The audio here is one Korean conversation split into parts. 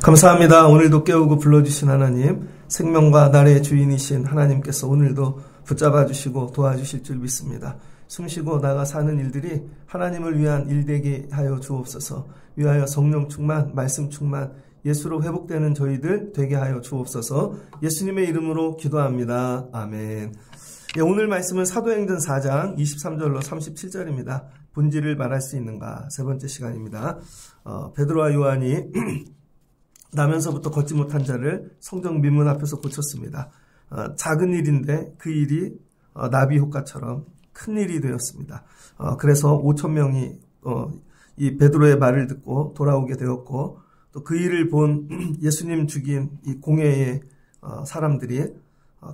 감사합니다. 오늘도 깨우고 불러주신 하나님, 생명과 날의 주인이신 하나님께서 오늘도 붙잡아 주시고 도와주실 줄 믿습니다. 숨쉬고 나가 사는 일들이 하나님을 위한 일 되게 하여 주옵소서. 위하여 성령 충만, 말씀 충만, 예수로 회복되는 저희들 되게 하여 주옵소서. 예수님의 이름으로 기도합니다. 아멘. 오늘 말씀은 사도행전 4장 23절로 37절입니다. 본질을 말할 수 있는가? 세 번째 시간입니다. 베드로와 요한이 나면서부터 걷지 못한 자를 성전 민문 앞에서 고쳤습니다. 작은 일인데 그 일이 나비 효과처럼 큰 일이 되었습니다. 그래서 5,000명이 이 베드로의 말을 듣고 돌아오게 되었고, 또 그 일을 본 예수님 죽인 이 공회의 사람들이,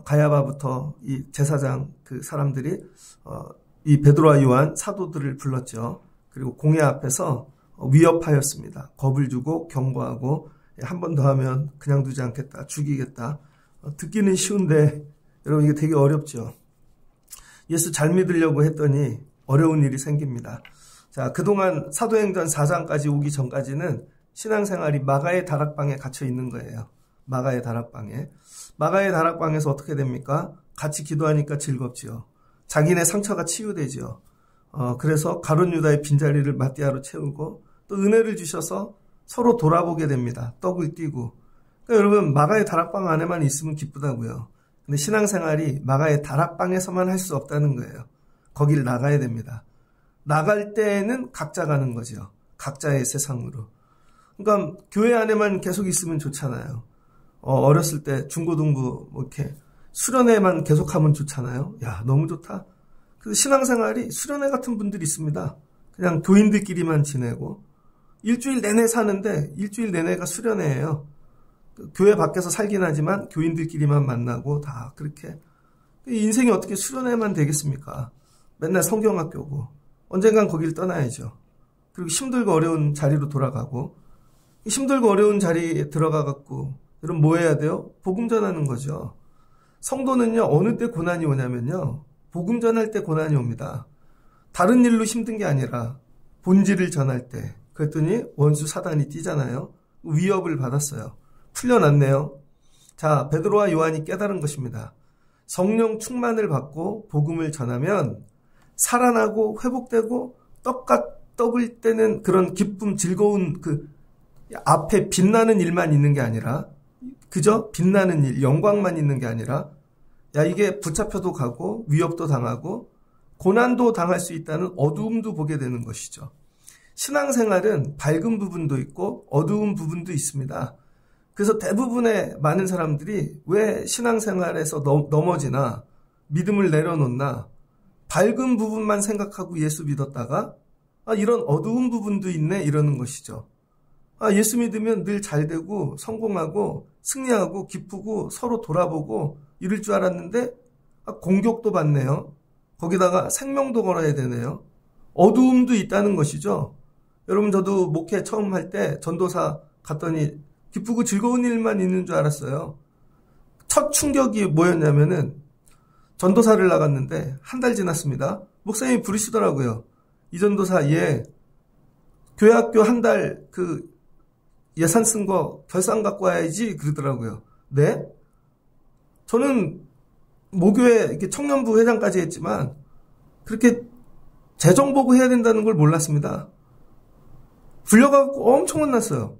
가야바부터 이 제사장 그 사람들이 이 베드로와 요한 사도들을 불렀죠. 그리고 공회 앞에서 위협하였습니다. 겁을 주고 경고하고, 한 번 더 하면 그냥 두지 않겠다, 죽이겠다. 듣기는 쉬운데 여러분 이게 되게 어렵죠. 예수 잘 믿으려고 했더니 어려운 일이 생깁니다. 자, 그동안 사도행전 4장까지 오기 전까지는 신앙생활이 마가의 다락방에 갇혀 있는 거예요. 마가의 다락방에. 마가의 다락방에서 어떻게 됩니까? 같이 기도하니까 즐겁지요. 자기네 상처가 치유되지요. 그래서 가룟 유다의 빈자리를 마띠아로 채우고, 또 은혜를 주셔서 서로 돌아보게 됩니다. 떡을 띄고. 그러니까 여러분, 마가의 다락방 안에만 있으면 기쁘다고요. 근데 신앙생활이 마가의 다락방에서만 할 수 없다는 거예요. 거길 나가야 됩니다. 나갈 때에는 각자 가는 거죠. 각자의 세상으로. 그러니까 교회 안에만 계속 있으면 좋잖아요. 어렸을 때 중고등부 이렇게 수련회만 계속하면 좋잖아요. 야, 너무 좋다. 그래서 신앙생활이 수련회 같은 분들이 있습니다. 그냥 교인들끼리만 지내고 일주일 내내 사는데 일주일 내내가 수련회예요. 교회 밖에서 살긴 하지만 교인들끼리만 만나고 다 그렇게. 인생이 어떻게 수련회만 되겠습니까? 맨날 성경학교고 언젠간 거길 떠나야죠. 그리고 힘들고 어려운 자리로 돌아가고, 힘들고 어려운 자리에 들어가갖고 여러분 뭐 해야 돼요? 복음 전하는 거죠. 성도는요, 어느 때 고난이 오냐면요, 복음 전할 때 고난이 옵니다. 다른 일로 힘든 게 아니라 본질을 전할 때. 그랬더니 원수 사단이 뛰잖아요. 위협을 받았어요. 풀려났네요. 자, 베드로와 요한이 깨달은 것입니다. 성령 충만을 받고 복음을 전하면 살아나고 회복되고 떡을 떼는 그런 기쁨, 즐거운 그 앞에 빛나는 일만 있는 게 아니라, 그저 빛나는 일, 영광만 있는 게 아니라, 야, 이게 붙잡혀도 가고 위협도 당하고 고난도 당할 수 있다는 어두움도 보게 되는 것이죠. 신앙생활은 밝은 부분도 있고 어두운 부분도 있습니다. 그래서 대부분의 많은 사람들이 왜 신앙생활에서 넘어지나, 믿음을 내려놓나, 밝은 부분만 생각하고 예수 믿었다가 이런 어두운 부분도 있네 이러는 것이죠. 예수 믿으면 늘 잘되고 성공하고 승리하고 기쁘고 서로 돌아보고 이럴 줄 알았는데 공격도 받네요. 거기다가 생명도 걸어야 되네요. 어두움도 있다는 것이죠. 여러분, 저도 목회 처음 할 때 전도사 갔더니 기쁘고 즐거운 일만 있는 줄 알았어요. 첫 충격이 뭐였냐면은, 전도사를 나갔는데 한 달 지났습니다. 목사님이 부르시더라고요. 이 전도사, 교회 학교 한 달 그 예산 쓴 거 결산 갖고 와야지 그러더라고요. 네? 저는 모교회 이렇게 청년부 회장까지 했지만 그렇게 재정 보고 해야 된다는 걸 몰랐습니다. 불려가고 엄청 혼났어요.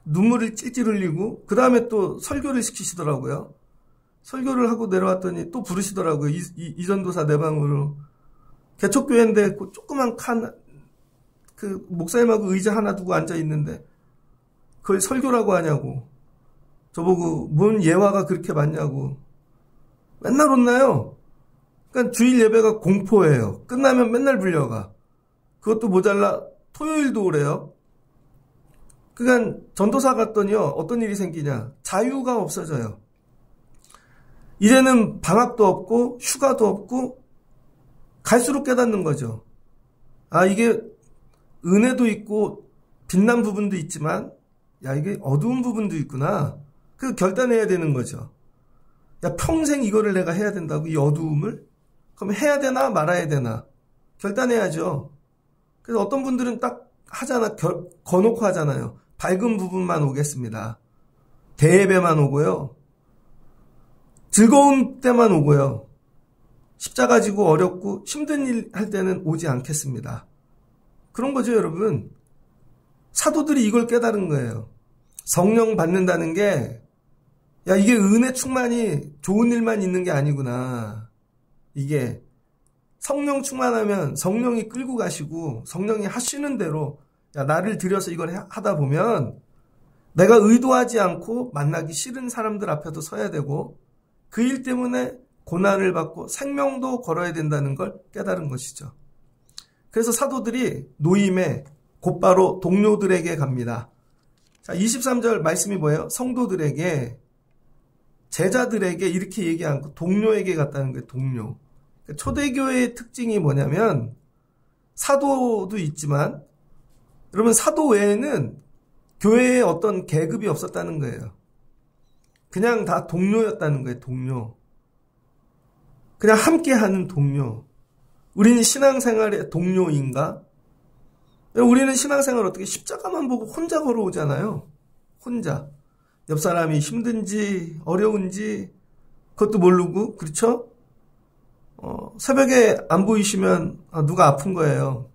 눈물을 찔찔 흘리고, 그 다음에 또 설교를 시키시더라고요. 설교를 하고 내려왔더니 또 부르시더라고요. 이 전도사 내 방으로. 개척교회인데 그 조그만 그 목사님하고 의자 하나 두고 앉아 있는데 그걸 설교라고 하냐고. 저보고 뭔 예화가 그렇게 많냐고. 맨날 혼나요. 그러니까 주일 예배가 공포예요. 끝나면 맨날 불려가. 그것도 모자라 토요일도 오래요. 그러니까 전도사 갔더니요, 어떤 일이 생기냐. 자유가 없어져요. 이제는 방학도 없고 휴가도 없고 갈수록 깨닫는 거죠. 이게 은혜도 있고 빛난 부분도 있지만, 이게 어두운 부분도 있구나. 그 결단해야 되는 거죠. 평생 이거를 내가 해야 된다고, 이 어두움을? 그럼 해야 되나 말아야 되나 결단해야죠. 그래서 어떤 분들은 딱 하잖아, 거놓고 하잖아요. 밝은 부분만 오겠습니다. 대예배만 오고요. 즐거운 때만 오고요. 십자가 지고 어렵고 힘든 일 할 때는 오지 않겠습니다. 그런 거죠, 여러분. 사도들이 이걸 깨달은 거예요. 성령 받는다는 게, 야, 이게 은혜 충만이 좋은 일만 있는 게 아니구나. 이게 성령 충만하면 성령이 끌고 가시고 성령이 하시는 대로, 야, 나를 들여서 이걸 하다 보면 내가 의도하지 않고 만나기 싫은 사람들 앞에도 서야 되고 그 일 때문에 고난을 받고 생명도 걸어야 된다는 걸 깨달은 것이죠. 그래서 사도들이 노임에 곧바로 동료들에게 갑니다. 자, 23절 말씀이 뭐예요? 성도들에게, 제자들에게 이렇게 얘기 않고 동료에게 갔다는 거예요. 동료. 초대교회의 특징이 뭐냐면 사도도 있지만 여러분 사도 외에는 교회에 어떤 계급이 없었다는 거예요. 그냥 다 동료였다는 거예요. 동료. 그냥 함께하는 동료. 우리는 신앙생활의 동료인가? 우리는 신앙생활 어떻게 십자가만 보고 혼자 걸어오잖아요. 혼자. 옆 사람이 힘든지 어려운지 그것도 모르고, 그렇죠? 새벽에 안 보이시면 누가 아픈 거예요.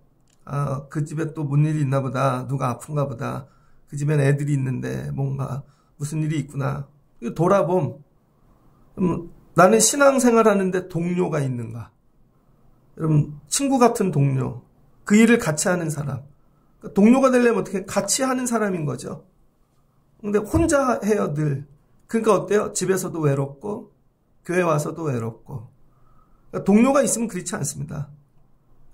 그 집에 또 뭔 일이 있나 보다. 누가 아픈가 보다. 그 집엔 애들이 있는데 뭔가 무슨 일이 있구나. 돌아봄. 나는 신앙생활 하는데 동료가 있는가? 여러분, 친구 같은 동료. 그 일을 같이 하는 사람. 동료가 되려면 어떻게 같이 하는 사람인 거죠. 근데 혼자 해요, 늘. 그러니까 어때요? 집에서도 외롭고 교회 와서도 외롭고. 동료가 있으면 그렇지 않습니다.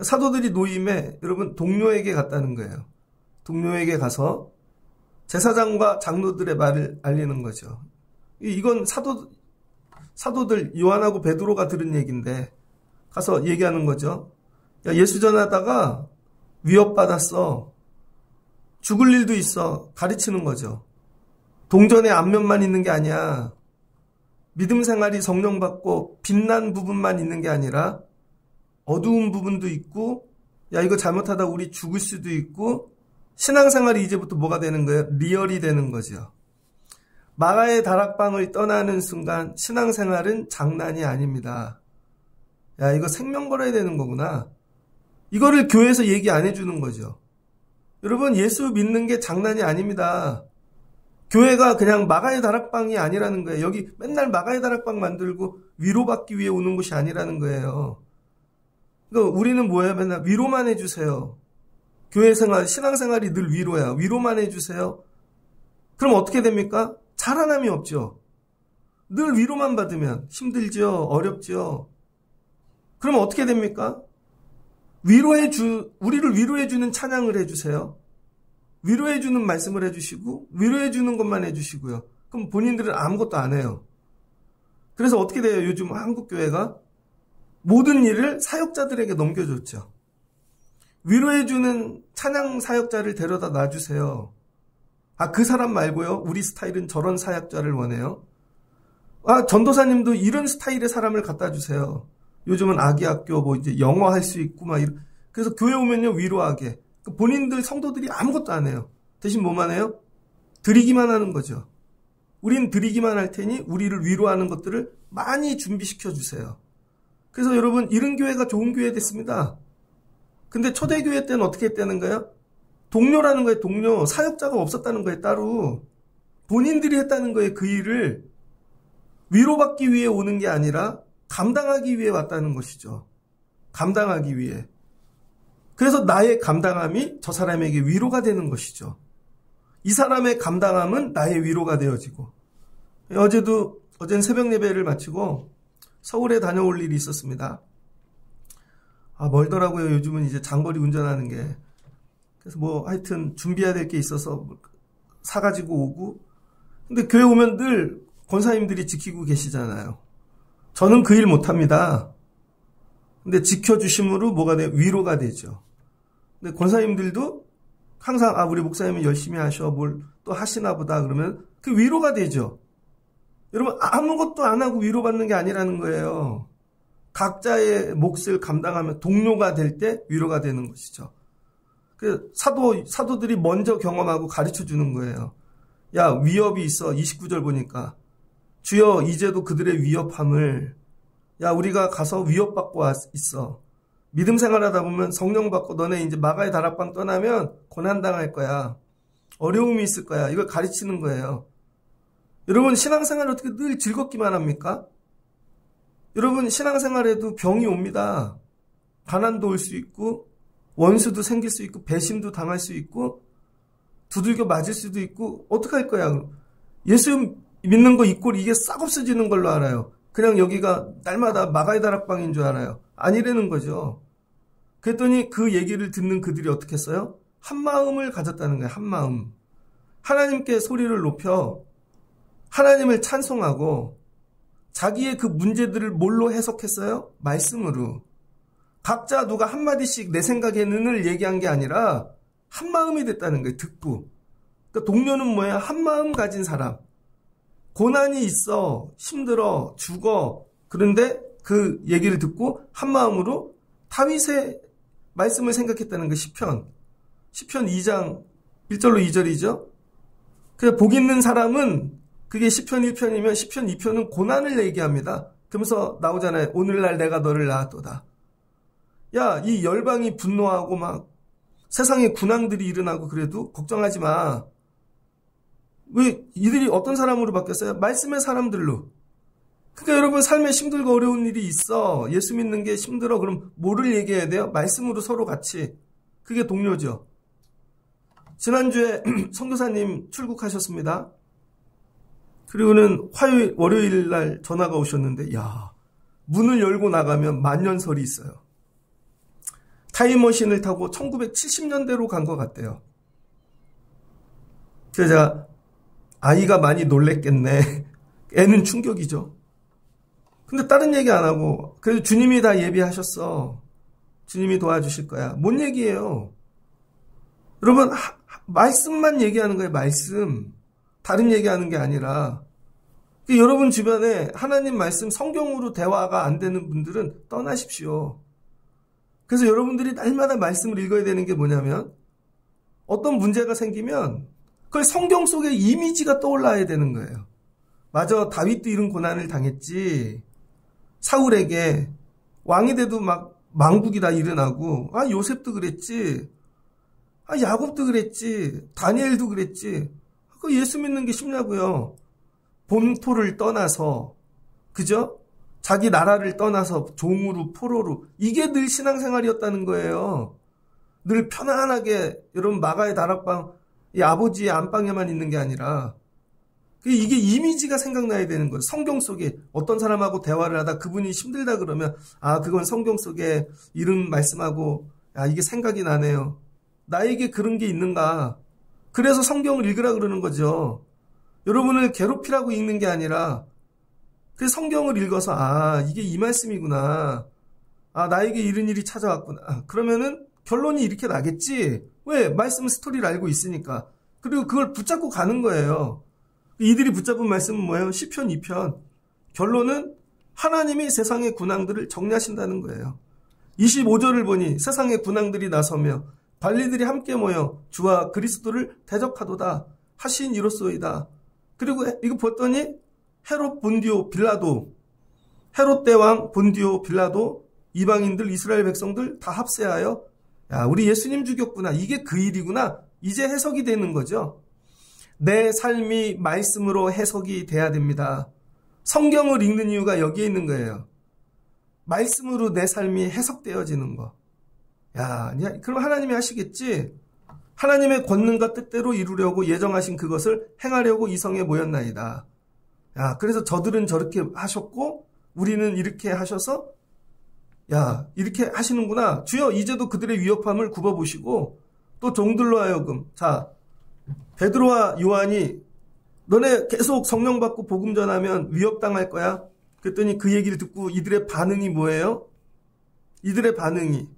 사도들이 노임에 여러분 동료에게 갔다는 거예요. 동료에게 가서 제사장과 장로들의 말을 알리는 거죠. 이건 사도들 요한하고 베드로가 들은 얘기인데 가서 얘기하는 거죠. 야, 예수 전하다가 위협받았어. 죽을 일도 있어. 가르치는 거죠. 동전의 앞면만 있는 게 아니야. 믿음 생활이 성령 받고 빛난 부분만 있는 게 아니라 어두운 부분도 있고, 야, 이거 잘못하다 우리 죽을 수도 있고, 신앙생활이 이제부터 뭐가 되는 거예요? 리얼이 되는 거죠. 마가의 다락방을 떠나는 순간 신앙생활은 장난이 아닙니다. 야, 이거 생명 걸어야 되는 거구나. 이거를 교회에서 얘기 안 해주는 거죠. 여러분, 예수 믿는 게 장난이 아닙니다. 교회가 그냥 마가의 다락방이 아니라는 거예요. 여기 맨날 마가의 다락방 만들고 위로받기 위해 오는 곳이 아니라는 거예요. 그러니까 우리는 뭐예요? 맨날 위로만 해주세요. 교회 생활, 신앙생활이 늘 위로야. 위로만 해주세요. 그럼 어떻게 됩니까? 자라남이 없죠. 늘 위로만 받으면 힘들죠. 어렵죠. 그럼 어떻게 됩니까? 우리를 위로해주는 찬양을 해주세요. 위로해주는 말씀을 해주시고 위로해주는 것만 해주시고요. 그럼 본인들은 아무것도 안 해요. 그래서 어떻게 돼요? 요즘 한국교회가 모든 일을 사역자들에게 넘겨줬죠. 위로해주는 찬양 사역자를 데려다 놔주세요. 그 사람 말고요. 우리 스타일은 저런 사역자를 원해요. 전도사님도 이런 스타일의 사람을 갖다 주세요. 요즘은 아기학교 이제 영어 할 수 있고 그래서 교회 오면요 위로하게. 본인들 성도들이 아무것도 안 해요. 대신 뭐만 해요? 드리기만 하는 거죠. 우린 드리기만 할 테니 우리를 위로하는 것들을 많이 준비시켜 주세요. 그래서 여러분 이런 교회가 좋은 교회 됐습니다. 근데 초대교회 때는 어떻게 했다는 거예요? 동료라는 거예요. 동료. 사역자가 없었다는 거예요. 따로. 본인들이 했다는 거예요. 그 일을 위로받기 위해 오는 게 아니라 감당하기 위해 왔다는 것이죠. 감당하기 위해. 그래서 나의 감당함이 저 사람에게 위로가 되는 것이죠. 이 사람의 감당함은 나의 위로가 되어지고. 어제는 새벽 예배를 마치고 서울에 다녀올 일이 있었습니다. 멀더라고요. 요즘은 이제 장거리 운전하는 게. 그래서 하여튼 준비해야 될 게 있어서 사가지고 오고. 근데 교회 오면 늘 권사님들이 지키고 계시잖아요. 저는 그 일 못합니다. 근데 지켜주심으로 뭐가 돼요? 위로가 되죠. 근데 권사님들도 항상 우리 목사님은 열심히 하셔. 뭘 또 하시나 보다 그러면 그 위로가 되죠. 여러분 아무것도 안 하고 위로받는 게 아니라는 거예요. 각자의 몫을 감당하며 동료가 될 때 위로가 되는 것이죠. 그 사도들이 먼저 경험하고 가르쳐 주는 거예요. 야, 위협이 있어. 29절 보니까. 주여, 이제도 그들의 위협함을, 야, 우리가 가서 위협받고 있어. 믿음 생활하다 보면 성령 받고 너네 이제 마가의 다락방 떠나면 고난당할 거야. 어려움이 있을 거야. 이걸 가르치는 거예요. 여러분, 신앙생활 어떻게 늘 즐겁기만 합니까? 여러분, 신앙생활에도 병이 옵니다. 가난도 올 수 있고, 원수도 생길 수 있고, 배신도 당할 수 있고, 두들겨 맞을 수도 있고, 어떡할 거야? 예수 믿는 거 이꼴 이게 싹 없어지는 걸로 알아요. 그냥 여기가 날마다 마가의 다락방인 줄 알아요. 아니라는 거죠. 그랬더니 그 얘기를 듣는 그들이 어떻게 했어요? 한 마음을 가졌다는 거예요. 한 마음. 하나님께 소리를 높여 하나님을 찬송하고 자기의 그 문제들을 뭘로 해석했어요? 말씀으로. 각자 누가 한마디씩 내 생각에는을 얘기한 게 아니라 한 마음이 됐다는 거예요. 듣고. 그러니까 동료는 뭐야? 한 마음 가진 사람. 고난이 있어. 힘들어. 죽어. 그런데 그 얘기를 듣고 한 마음으로 다윗의 말씀을 생각했다는 거. 시편 2장 1절로 2절이죠. 그 복 있는 사람은 그게 시편 1편이면 시편 2편은 고난을 얘기합니다. 그러면서 나오잖아요. 오늘날 내가 너를 낳았도다. 야, 이 열방이 분노하고 막 세상에 군왕들이 일어나고 그래도 걱정하지 마. 왜 이들이 어떤 사람으로 바뀌었어요? 말씀의 사람들로. 그러니까 여러분 삶에 힘들고 어려운 일이 있어. 예수 믿는 게 힘들어. 그럼 뭐를 얘기해야 돼요? 말씀으로 서로 같이. 그게 동료죠. 지난주에 선교사님 출국하셨습니다. 그리고는 월요일 날 전화가 오셨는데, 야, 문을 열고 나가면 만년설이 있어요. 타임머신을 타고 1970년대로 간 것 같대요. 그래서 제가 아이가 많이 놀랬겠네. 애는 충격이죠. 근데 다른 얘기 안 하고, 그래도 주님이 다 예비하셨어. 주님이 도와주실 거야. 뭔 얘기예요? 여러분, 말씀만 얘기하는 거예요. 말씀. 다른 얘기하는 게 아니라. 여러분 주변에 하나님 말씀 성경으로 대화가 안 되는 분들은 떠나십시오. 그래서 여러분들이 날마다 말씀을 읽어야 되는 게 뭐냐면 어떤 문제가 생기면 그걸 성경 속에 이미지가 떠올라야 되는 거예요. 맞아, 다윗도 이런 고난을 당했지. 사울에게 왕이 돼도 막 망국이 다 일어나고, 아, 요셉도 그랬지. 아, 야곱도 그랬지. 다니엘도 그랬지. 그 예수 믿는 게 쉽냐고요. 본토를 떠나서, 그죠? 자기 나라를 떠나서 종으로 포로로. 이게 늘 신앙생활이었다는 거예요. 늘 편안하게 여러분 마가의 다락방 이 아버지의 안방에만 있는 게 아니라 이게 이미지가 생각나야 되는 거예요. 성경 속에 어떤 사람하고 대화를 하다 그분이 힘들다 그러면 아, 그건 성경 속에 이런 말씀하고 아, 이게 생각이 나네요. 나에게 그런 게 있는가. 그래서 성경을 읽으라 그러는 거죠. 여러분을 괴롭히라고 읽는 게 아니라 그 성경을 읽어서 아, 이게 이 말씀이구나. 아, 나에게 이런 일이 찾아왔구나. 아, 그러면은 결론이 이렇게 나겠지. 왜? 말씀 스토리를 알고 있으니까. 그리고 그걸 붙잡고 가는 거예요. 이들이 붙잡은 말씀은 뭐예요? 시편 2편. 결론은 하나님이 세상의 군왕들을 정리하신다는 거예요. 25절을 보니 세상의 군왕들이 나서며 관리들이 함께 모여 주와 그리스도를 대적하도다 하신 이로소이다. 그리고 이거 봤더니 헤롯 본디오 빌라도, 헤롯 대왕 본디오 빌라도, 이방인들 이스라엘 백성들 다 합세하여 야, 우리 예수님 죽였구나. 이게 그 일이구나. 이제 해석이 되는 거죠. 내 삶이 말씀으로 해석이 돼야 됩니다. 성경을 읽는 이유가 여기에 있는 거예요. 말씀으로 내 삶이 해석되어지는 거. 야, 그럼 하나님이 하시겠지? 하나님의 권능과 뜻대로 이루려고 예정하신 그것을 행하려고 이성에 모였나이다. 야, 그래서 저들은 저렇게 하셨고 우리는 이렇게 하셔서 야, 이렇게 하시는구나. 주여, 이제도 그들의 위협함을 굽어보시고 또 종들로 하여금 자, 베드로와 요한이 너네 계속 성령 받고 복음 전하면 위협당할 거야. 그랬더니 그 얘기를 듣고 이들의 반응이 뭐예요? 이들의 반응이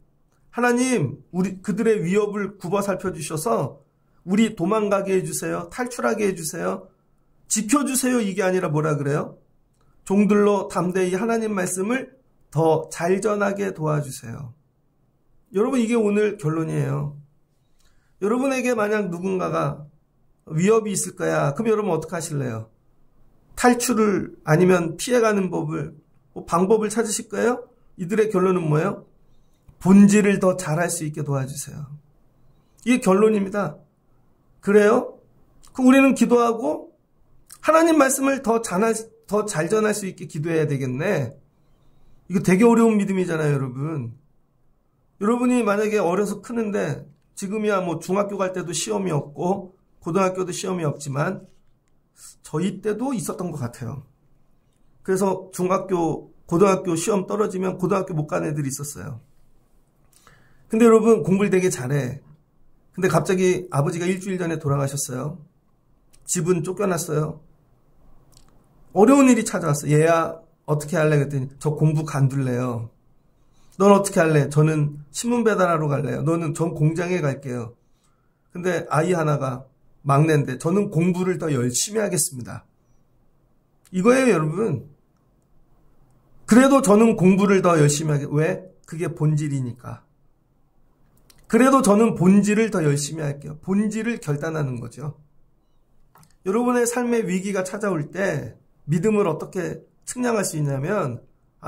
하나님, 그들의 위협을 굽어 살펴주셔서 우리 도망가게 해주세요. 탈출하게 해주세요. 지켜주세요. 이게 아니라 뭐라 그래요? 종들로 담대히 하나님 말씀을 더 잘 전하게 도와주세요. 여러분, 이게 오늘 결론이에요. 여러분에게 만약 누군가가 위협이 있을 거야. 그럼 여러분 어떻게 하실래요? 탈출을 아니면 피해가는 방법을 찾으실 거예요? 이들의 결론은 뭐예요? 본질을 더 잘할 수 있게 도와주세요. 이게 결론입니다. 그래요? 그럼 우리는 기도하고 하나님 말씀을 더 잘 전할 수 있게 기도해야 되겠네. 이거 되게 어려운 믿음이잖아요, 여러분. 여러분이 만약에 어려서 크는데 지금이야 뭐 중학교 갈 때도 시험이 없고 고등학교도 시험이 없지만 저희 때도 있었던 것 같아요. 그래서 중학교, 고등학교 시험 떨어지면 고등학교 못 간 애들이 있었어요. 근데 여러분 공부를 되게 잘해. 근데 갑자기 아버지가 일주일 전에 돌아가셨어요. 집은 쫓겨났어요. 어려운 일이 찾아왔어요. 얘야 어떻게 할래? 그랬더니 저 공부 간둘래요. 넌 어떻게 할래? 저는 신문 배달하러 갈래요. 전 공장에 갈게요. 근데 아이 하나가 막내인데 저는 공부를 더 열심히 하겠습니다. 이거예요, 여러분. 그래도 저는 공부를 더 열심히 하겠. 왜? 그게 본질이니까. 그래도 저는 본질을 더 열심히 할게요. 본질을 결단하는 거죠. 여러분의 삶의 위기가 찾아올 때 믿음을 어떻게 측량할 수 있냐면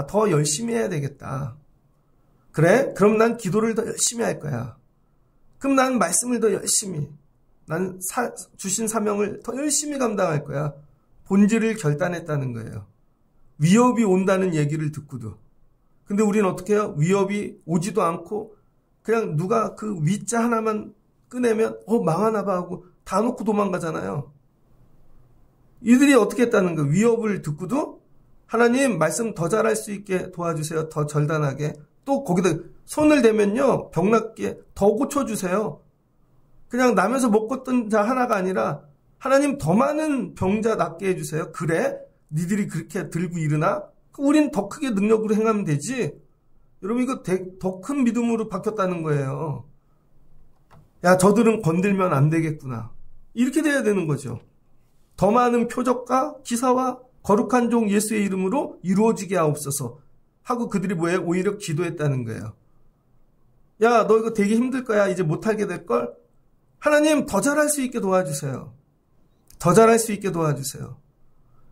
더 열심히 해야 되겠다. 그래? 그럼 난 기도를 더 열심히 할 거야. 그럼 난 말씀을 더 열심히, 난 주신 사명을 더 열심히 감당할 거야. 본질을 결단했다는 거예요. 위협이 온다는 얘기를 듣고도. 근데 우리는 어떻게 해요? 위협이 오지도 않고 그냥 누가 그 위자 하나만 꺼내면 망하나 봐 하고 다 놓고 도망가잖아요. 이들이 어떻게 했다는 거예요? 위협을 듣고도 하나님 말씀 더 잘할 수 있게 도와주세요. 더 절단하게. 또 거기다 손을 대면요. 병낫게 더 고쳐주세요. 그냥 남에서 못 걷던 자 하나가 아니라 하나님 더 많은 병자 낫게 해주세요. 그래? 니들이 그렇게 들고 일어나? 우린 더 크게 능력으로 행하면 되지. 여러분 이거 더 큰 믿음으로 바뀌었다는 거예요. 야, 저들은 건들면 안 되겠구나. 이렇게 돼야 되는 거죠. 더 많은 표적과 기사와 거룩한 종 예수의 이름으로 이루어지게 하옵소서 하고 그들이 뭐예요? 오히려 기도했다는 거예요. 야, 너 이거 되게 힘들 거야. 이제 못하게 될걸? 하나님 더 잘할 수 있게 도와주세요. 더 잘할 수 있게 도와주세요.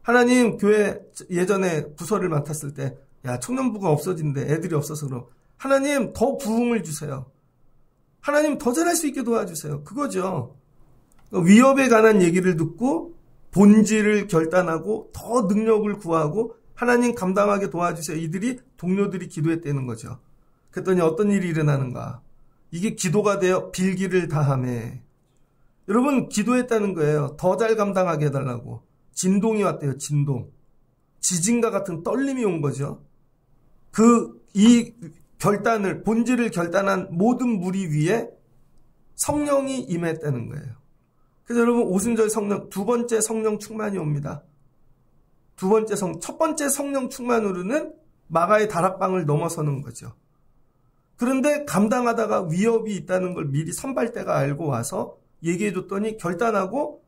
하나님 교회 예전에 부서를 맡았을 때 야, 청년부가 없어진대. 애들이 없어서 그럼. 하나님 더 부흥을 주세요. 하나님 더 잘할 수 있게 도와주세요. 그거죠. 위협에 관한 얘기를 듣고 본질을 결단하고 더 능력을 구하고 하나님 감당하게 도와주세요. 이들이 동료들이 기도했다는 거죠. 그랬더니 어떤 일이 일어나는가. 이게 기도가 되어 빌기를 다하매. 여러분 기도했다는 거예요. 더 잘 감당하게 해달라고. 진동이 왔대요. 진동. 지진과 같은 떨림이 온 거죠. 이 결단을, 본질을 결단한 모든 무리 위에 성령이 임했다는 거예요. 그래서 여러분 오순절 성령, 두 번째 성령 충만이 옵니다. 첫 번째 성령 충만으로는 마가의 다락방을 넘어서는 거죠. 그런데 감당하다가 위협이 있다는 걸 미리 선발대가 알고 와서 얘기해 줬더니 결단하고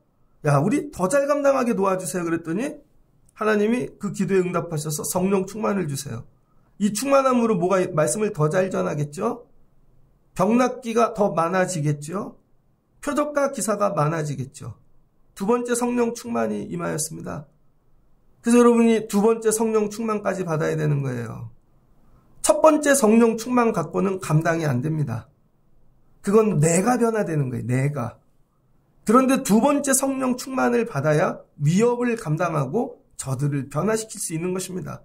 야, 우리 더 잘 감당하게 도와주세요. 그랬더니 하나님이 그 기도에 응답하셔서 성령 충만을 주세요. 이 충만함으로 말씀을 더 잘 전하겠죠? 병낫기가 더 많아지겠죠? 표적과 기사가 많아지겠죠. 두 번째 성령 충만이 임하였습니다. 그래서 여러분이 두 번째 성령 충만까지 받아야 되는 거예요. 첫 번째 성령 충만 갖고는 감당이 안 됩니다. 그건 내가 변화되는 거예요. 내가. 그런데 두 번째 성령 충만을 받아야 위협을 감당하고 저들을 변화시킬 수 있는 것입니다.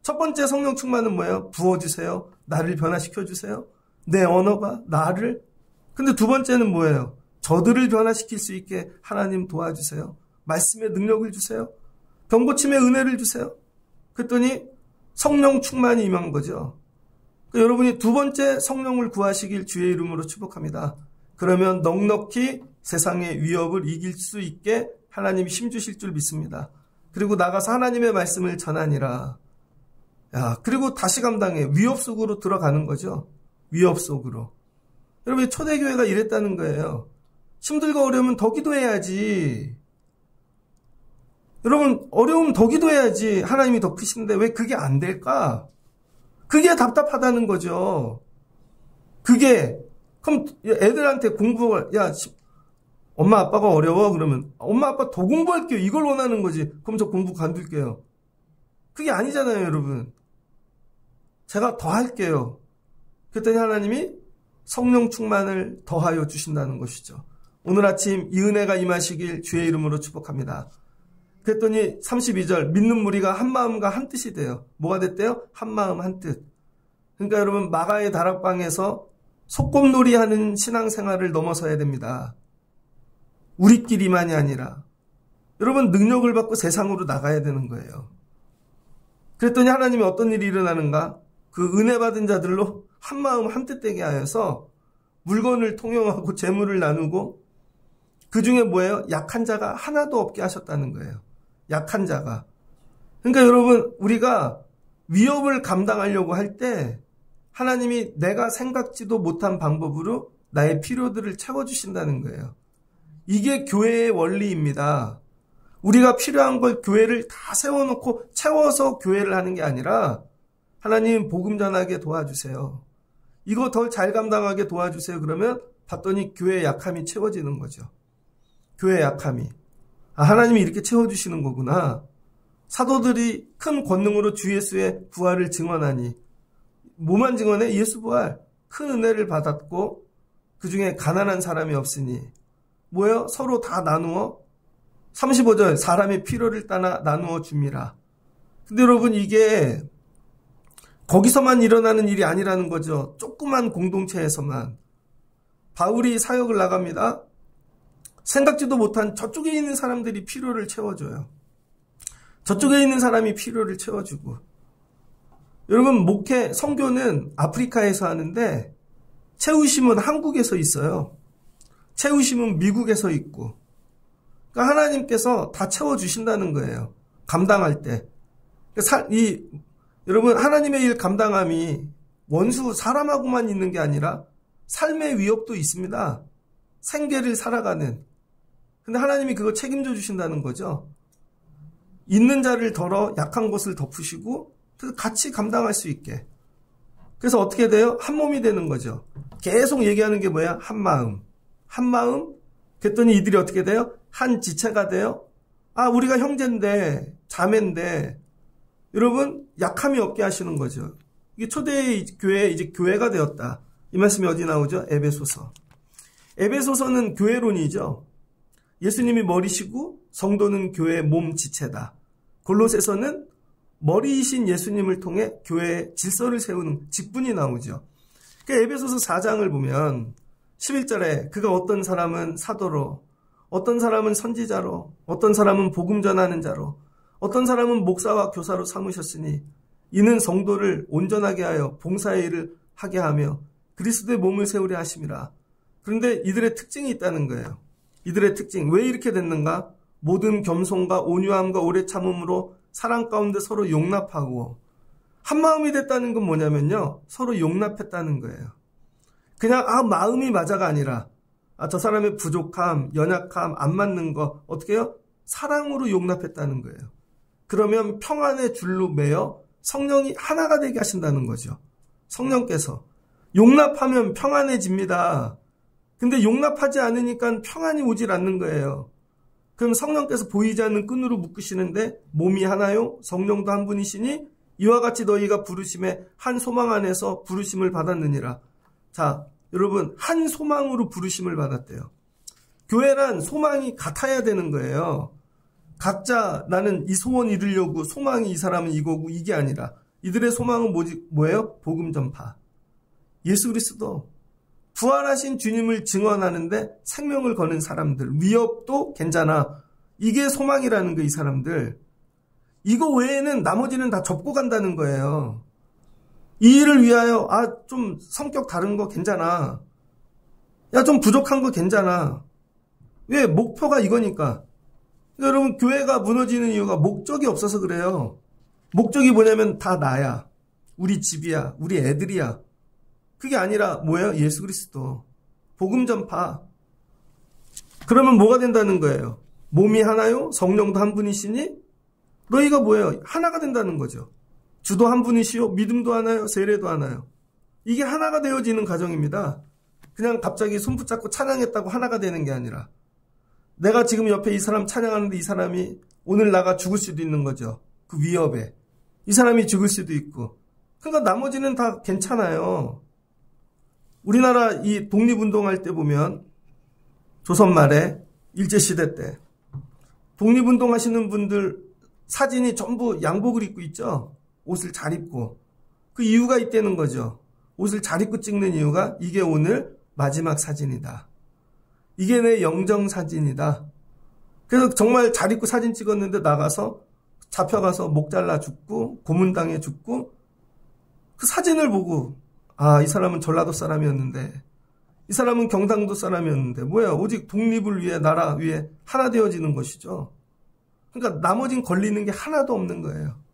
첫 번째 성령 충만은 뭐예요? 부어주세요. 나를 변화시켜주세요. 내 언어가 나를. 근데 두 번째는 뭐예요? 저들을 변화시킬 수 있게 하나님 도와주세요. 말씀의 능력을 주세요. 병고침의 은혜를 주세요. 그랬더니 성령 충만이 임한 거죠. 그러니까 여러분이 두 번째 성령을 구하시길 주의 이름으로 축복합니다. 그러면 넉넉히 세상의 위협을 이길 수 있게 하나님이 힘주실 줄 믿습니다. 그리고 나가서 하나님의 말씀을 전하니라. 야, 그리고 다시 감당해. 위협 속으로 들어가는 거죠. 위협 속으로. 여러분 초대교회가 이랬다는 거예요. 힘들고 어려우면 더 기도해야지. 여러분 어려우면 더 기도해야지. 하나님이 더 크신데 왜 그게 안 될까? 그게 답답하다는 거죠. 그게, 그럼 애들한테 공부를, 야, 엄마 아빠가 어려워? 그러면 엄마 아빠 더 공부할게요. 이걸 원하는 거지. 그럼 저 공부 관둘게요. 그게 아니잖아요, 여러분. 제가 더 할게요. 그랬더니 하나님이 성령 충만을 더하여 주신다는 것이죠. 오늘 아침 이 은혜가 임하시길 주의 이름으로 축복합니다. 그랬더니 32절 믿는 무리가 한 마음과 한 뜻이 돼요. 뭐가 됐대요? 한 마음 한 뜻. 그러니까 여러분 마가의 다락방에서 소꿉놀이 하는 신앙생활을 넘어서야 됩니다. 우리끼리만이 아니라 여러분 능력을 받고 세상으로 나가야 되는 거예요. 그랬더니 하나님이 어떤 일이 일어나는가? 그 은혜 받은 자들로 한 마음 한 뜻 되게 하여서 물건을 통용하고 재물을 나누고 그 중에 뭐예요? 약한 자가 하나도 없게 하셨다는 거예요. 약한 자가. 그러니까 여러분 우리가 위협을 감당하려고 할 때 하나님이 내가 생각지도 못한 방법으로 나의 필요들을 채워주신다는 거예요. 이게 교회의 원리입니다. 우리가 필요한 걸 교회를 다 세워놓고 채워서 교회를 하는 게 아니라 하나님 복음 전하게 도와주세요. 이거 더 잘 감당하게 도와주세요. 그러면 봤더니 교회의 약함이 채워지는 거죠. 교회의 약함이. 아, 하나님이 이렇게 채워주시는 거구나. 사도들이 큰 권능으로 주 예수의 부활을 증언하니 뭐만 증언해? 예수 부활. 큰 은혜를 받았고 그 중에 가난한 사람이 없으니 뭐예요? 서로 다 나누어 35절 사람의 필요를 따라 나누어 줍니다. 근데 여러분 이게 거기서만 일어나는 일이 아니라는 거죠. 조그만 공동체에서만. 바울이 사역을 나갑니다. 생각지도 못한 저쪽에 있는 사람들이 필요를 채워줘요. 저쪽에 있는 사람이 필요를 채워주고. 여러분 목회 선교는 아프리카에서 하는데 채우심은 한국에서 있어요. 채우심은 미국에서 있고. 그러니까 하나님께서 다 채워주신다는 거예요. 감당할 때. 여러분 하나님의 일 감당함이 원수 사람하고만 있는 게 아니라 삶의 위협도 있습니다. 생계를 살아가는. 근데 하나님이 그거 책임져 주신다는 거죠. 있는 자를 덜어 약한 것을 덮으시고 그래서 같이 감당할 수 있게. 그래서 어떻게 돼요? 한 몸이 되는 거죠. 계속 얘기하는 게 뭐야? 한 마음. 한 마음? 그랬더니 이들이 어떻게 돼요? 한 지체가 돼요? 아, 우리가 형제인데, 자매인데, 여러분, 약함이 없게 하시는 거죠. 이게 초대의 교회, 이제 교회가 되었다. 이 말씀이 어디 나오죠? 에베소서. 에베소서는 교회론이죠. 예수님이 머리시고, 성도는 교회의 몸 지체다. 골로새서는 머리이신 예수님을 통해 교회의 질서를 세우는 직분이 나오죠. 그러니까 에베소서 4장을 보면 11절에 그가 어떤 사람은 사도로, 어떤 사람은 선지자로, 어떤 사람은 복음 전하는 자로, 어떤 사람은 목사와 교사로 삼으셨으니 이는 성도를 온전하게 하여 봉사의 일을 하게 하며 그리스도의 몸을 세우려 하심이라. 그런데 이들의 특징이 있다는 거예요. 이들의 특징. 왜 이렇게 됐는가? 모든 겸손과 온유함과 오래 참음으로 사랑 가운데 서로 용납하고 한 마음이 됐다는 건 뭐냐면요. 서로 용납했다는 거예요. 그냥 마음이 맞아가 아니라 저 사람의 부족함, 연약함, 안 맞는 거 어떻게 해요? 사랑으로 용납했다는 거예요. 그러면 평안의 줄로 매여 성령이 하나가 되게 하신다는 거죠. 성령께서. 용납하면 평안해집니다. 근데 용납하지 않으니까 평안이 오질 않는 거예요. 그럼 성령께서 보이지 않는 끈으로 묶으시는데 몸이 하나요? 성령도 한 분이시니 이와 같이 너희가 부르심에 한 소망 안에서 부르심을 받았느니라. 자, 여러분 한 소망으로 부르심을 받았대요. 교회란 소망이 같아야 되는 거예요. 각자 나는 이 소원 이루려고 소망이 이 사람은 이거고 이게 아니라 이들의 소망은 뭐예요? 복음 전파. 예수 그리스도. 부활하신 주님을 증언하는데 생명을 거는 사람들. 위협도 괜찮아. 이게 소망이라는 거 이 사람들. 이거 외에는 나머지는 다 접고 간다는 거예요. 이 일을 위하여 좀 성격 다른 거 괜찮아. 야, 좀 부족한 거 괜찮아. 왜? 목표가 이거니까. 여러분 교회가 무너지는 이유가 목적이 없어서 그래요. 목적이 뭐냐면 다 나야. 우리 집이야. 우리 애들이야. 그게 아니라 뭐예요? 예수 그리스도. 복음 전파. 그러면 뭐가 된다는 거예요? 몸이 하나요? 성령도 한 분이시니 너희가 뭐예요? 하나가 된다는 거죠. 주도 한 분이시요 믿음도 하나요, 세례도 하나요. 이게 하나가 되어지는 과정입니다. 그냥 갑자기 손 붙잡고 찬양했다고 하나가 되는 게 아니라 내가 지금 옆에 이 사람 찬양하는데 이 사람이 오늘 나가 죽을 수도 있는 거죠. 그 위협에. 이 사람이 죽을 수도 있고. 그러니까 나머지는 다 괜찮아요. 우리나라 이 독립운동할 때 보면 조선 말에 일제시대 때 독립운동 하시는 분들 사진이 전부 양복을 입고 있죠. 옷을 잘 입고. 그 이유가 있다는 거죠. 옷을 잘 입고 찍는 이유가 이게 오늘 마지막 사진이다. 이게 내 영정 사진이다. 그래서 정말 잘 입고 사진 찍었는데 나가서 잡혀가서 목 잘라 죽고 고문당해 죽고 그 사진을 보고 아, 이 사람은 전라도 사람이었는데 이 사람은 경상도 사람이었는데 뭐야 오직 독립을 위해 나라 위해 하나 되어지는 것이죠. 그러니까 나머진 걸리는 게 하나도 없는 거예요.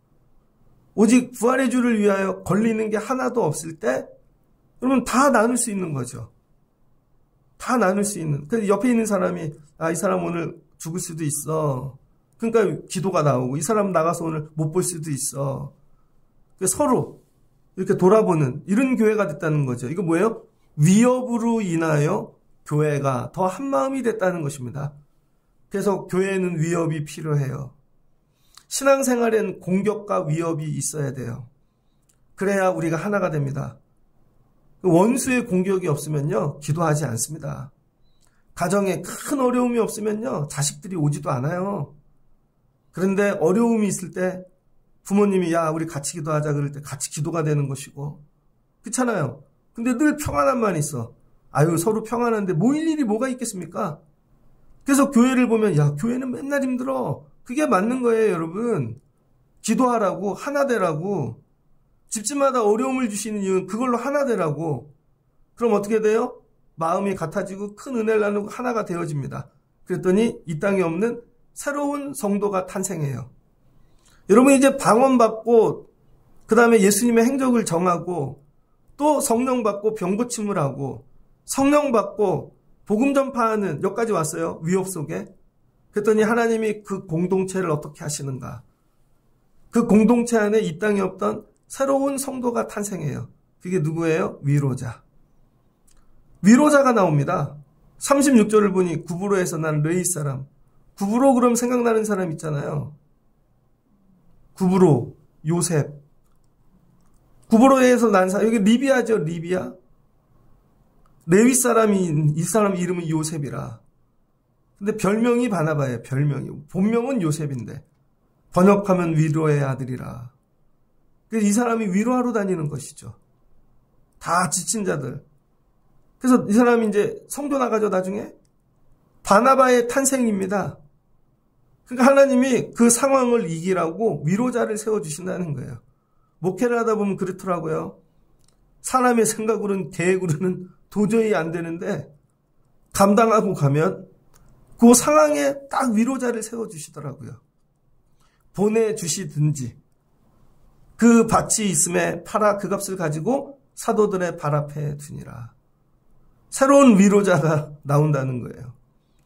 오직 부활의 주를 위하여 걸리는 게 하나도 없을 때 그러면 다 나눌 수 있는 거죠. 다 나눌 수 있는. 그래서 옆에 있는 사람이 아, 이 사람 오늘 죽을 수도 있어. 그러니까 기도가 나오고 이 사람 나가서 오늘 못 볼 수도 있어. 서로 이렇게 돌아보는 이런 교회가 됐다는 거죠. 이거 뭐예요? 위협으로 인하여 교회가 더 한마음이 됐다는 것입니다. 그래서 교회는 위협이 필요해요. 신앙생활엔 공격과 위협이 있어야 돼요. 그래야 우리가 하나가 됩니다. 원수의 공격이 없으면요, 기도하지 않습니다. 가정에 큰 어려움이 없으면요, 자식들이 오지도 않아요. 그런데 어려움이 있을 때 부모님이 야, 우리 같이 기도하자 그럴 때 같이 기도가 되는 것이고, 그렇잖아요. 근데 늘 평안함만 있어. 아유, 서로 평안한데 모일 일이 뭐가 있겠습니까? 그래서 교회를 보면 야, 교회는 맨날 힘들어. 그게 맞는 거예요, 여러분. 기도하라고, 하나 되라고. 집집마다 어려움을 주시는 이유는 그걸로 하나 되라고. 그럼 어떻게 돼요? 마음이 같아지고 큰 은혜를 나누고 하나가 되어집니다. 그랬더니 이 땅에 없는 새로운 성도가 탄생해요. 여러분 이제 방언받고 그 다음에 예수님의 행적을 정하고 또 성령 받고 병 고침을 하고 성령 받고 복음 전파하는 여기까지 왔어요. 위협 속에. 그랬더니 하나님이 그 공동체를 어떻게 하시는가. 그 공동체 안에 이 땅에 없던 새로운 성도가 탄생해요. 그게 누구예요? 위로자. 위로자가 나옵니다. 36절을 보니 구브로에서 난 레위 사람. 구브로 그럼 생각나는 사람 있잖아요. 구브로, 요셉. 구브로에서 난 사람, 여기 리비아죠, 리비아. 레위 사람이, 이 사람 이름은 요셉이라. 근데 별명이 바나바예요, 별명이. 본명은 요셉인데. 번역하면 위로의 아들이라. 그래서 이 사람이 위로하러 다니는 것이죠. 다 지친 자들. 그래서 이 사람이 이제 성도 나가죠, 나중에. 바나바의 탄생입니다. 그러니까 하나님이 그 상황을 이기라고 위로자를 세워주신다는 거예요. 목회를 하다 보면 그렇더라고요. 사람의 생각으로는, 계획으로는 도저히 안 되는데 감당하고 가면 그 상황에 딱 위로자를 세워주시더라고요. 보내주시든지 그 밭이 있음에 팔아 그 값을 가지고 사도들의 발 앞에 두니라. 새로운 위로자가 나온다는 거예요.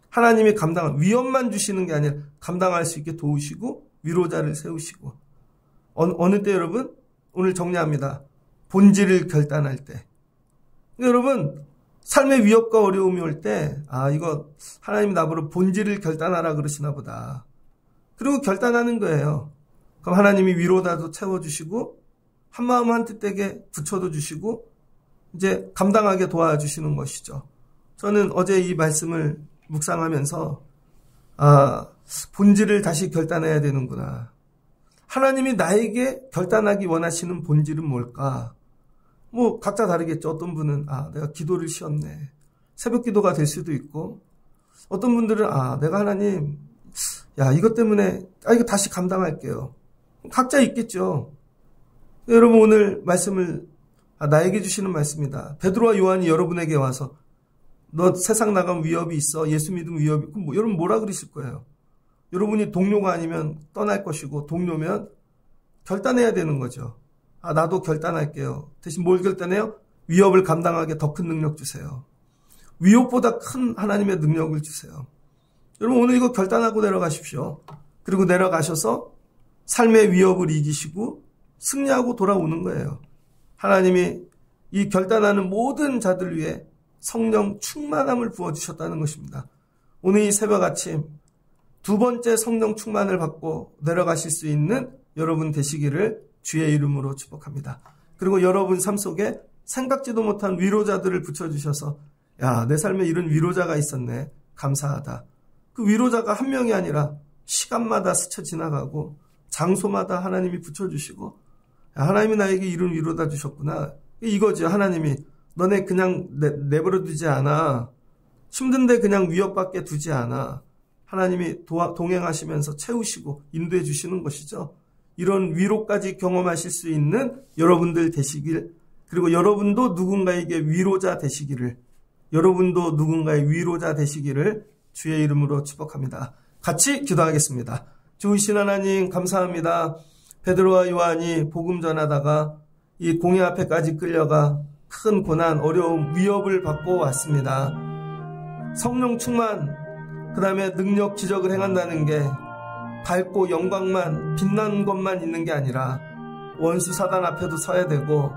하나님이 감당한 위험만 주시는 게 아니라 감당할 수 있게 도우시고 위로자를 세우시고. 어느 때 여러분? 오늘 정리합니다. 본질을 결단할 때. 여러분 삶의 위협과 어려움이 올 때 이거 하나님 나보고 본질을 결단하라 그러시나 보다. 그리고 결단하는 거예요. 그럼 하나님이 위로자도 채워주시고 한마음 한뜻되게 붙여도 주시고 이제 감당하게 도와주시는 것이죠. 저는 어제 이 말씀을 묵상하면서 본질을 다시 결단해야 되는구나. 하나님이 나에게 결단하기 원하시는 본질은 뭘까? 뭐 각자 다르겠죠. 어떤 분은 내가 기도를 쉬었네. 새벽 기도가 될 수도 있고 어떤 분들은 내가 하나님 이것 때문에 이거 다시 감당할게요. 각자 있겠죠. 여러분 오늘 말씀을 나에게 주시는 말씀이다. 베드로와 요한이 여러분에게 와서 너 세상 나가면 위협이 있어. 예수 믿으면 위협이 있고 여러분 뭐라 그러실 거예요. 여러분이 동료가 아니면 떠날 것이고 동료면 결단해야 되는 거죠. 나도 결단할게요. 대신 뭘 결단해요? 위협을 감당하게 더 큰 능력 주세요. 위협보다 큰 하나님의 능력을 주세요. 여러분 오늘 이거 결단하고 내려가십시오. 그리고 내려가셔서 삶의 위협을 이기시고 승리하고 돌아오는 거예요. 하나님이 이 결단하는 모든 자들 위해 성령 충만함을 부어주셨다는 것입니다. 오늘 이 새벽 아침 두 번째 성령 충만을 받고 내려가실 수 있는 여러분 되시기를 주의 이름으로 축복합니다. 그리고 여러분 삶 속에 생각지도 못한 위로자들을 붙여주셔서 야, 내 삶에 이런 위로자가 있었네. 감사하다. 그 위로자가 한 명이 아니라 시간마다 스쳐 지나가고 장소마다 하나님이 붙여주시고 야, 하나님이 나에게 이런 위로다 주셨구나. 이거죠. 하나님이 너네 그냥 내버려 두지 않아. 힘든데 그냥 위협받게 두지 않아. 하나님이 동행하시면서 채우시고 인도해 주시는 것이죠. 이런 위로까지 경험하실 수 있는 여러분들 되시길, 그리고 여러분도 누군가에게 위로자 되시기를, 여러분도 누군가의 위로자 되시기를 주의 이름으로 축복합니다. 같이 기도하겠습니다. 좋으신 하나님 감사합니다. 베드로와 요한이 복음 전하다가 이 공회 앞에까지 끌려가 큰 고난, 어려움, 위협을 받고 왔습니다. 성령 충만, 그 다음에 능력, 기적을 행한다는 게 밝고 영광만, 빛난 것만 있는 게 아니라 원수 사단 앞에도 서야 되고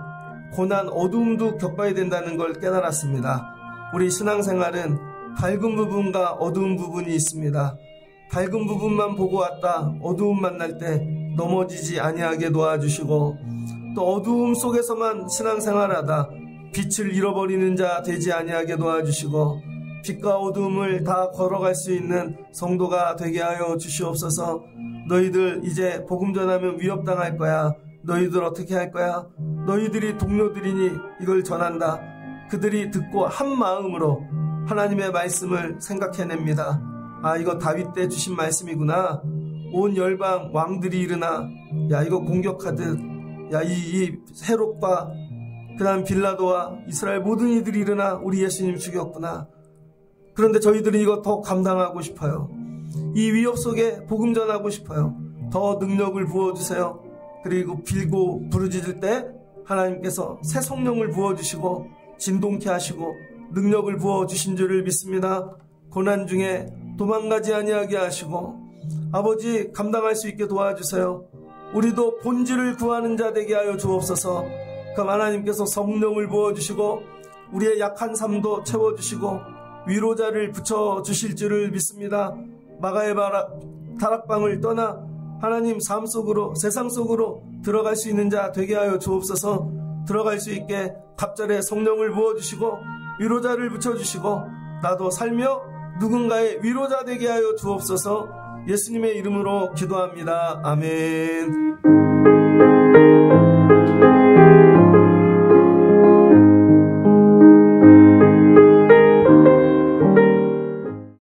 고난, 어두움도 겪어야 된다는 걸 깨달았습니다. 우리 신앙생활은 밝은 부분과 어두운 부분이 있습니다. 밝은 부분만 보고 왔다 어두움 만날 때 넘어지지 아니하게 도와주시고, 또 어두움 속에서만 신앙생활하다 빛을 잃어버리는 자 되지 아니하게 도와주시고, 빛과 어두움을 다 걸어갈 수 있는 성도가 되게 하여 주시옵소서. 너희들 이제 복음 전하면 위협당할 거야. 너희들 어떻게 할 거야? 너희들이 동료들이니 이걸 전한다. 그들이 듣고 한 마음으로 하나님의 말씀을 생각해냅니다. 아, 이거 다윗 때 주신 말씀이구나. 온 열방 왕들이 일어나 야, 이거 공격하듯, 야, 이 헤롯과 그 다음 빌라도와 이스라엘 모든 이들이 일어나 우리 예수님 죽였구나. 그런데 저희들은 이거 더 감당하고 싶어요. 이 위협 속에 복음 전하고 싶어요. 더 능력을 부어주세요. 그리고 빌고 부르짖을 때 하나님께서 새 성령을 부어주시고 진동케 하시고 능력을 부어주신 줄을 믿습니다. 고난 중에 도망가지 아니하게 하시고 아버지 감당할 수 있게 도와주세요. 우리도 본질을 구하는 자 되게 하여 주옵소서. 그럼 하나님께서 성령을 부어주시고 우리의 약한 삶도 채워주시고 위로자를 붙여주실 줄을 믿습니다. 마가의 다락방을 떠나 하나님 삶 속으로, 세상 속으로 들어갈 수 있는 자 되게 하여 주옵소서. 들어갈 수 있게 갑절에 성령을 부어주시고 위로자를 붙여주시고 나도 살며 누군가의 위로자 되게 하여 주옵소서. 예수님의 이름으로 기도합니다. 아멘.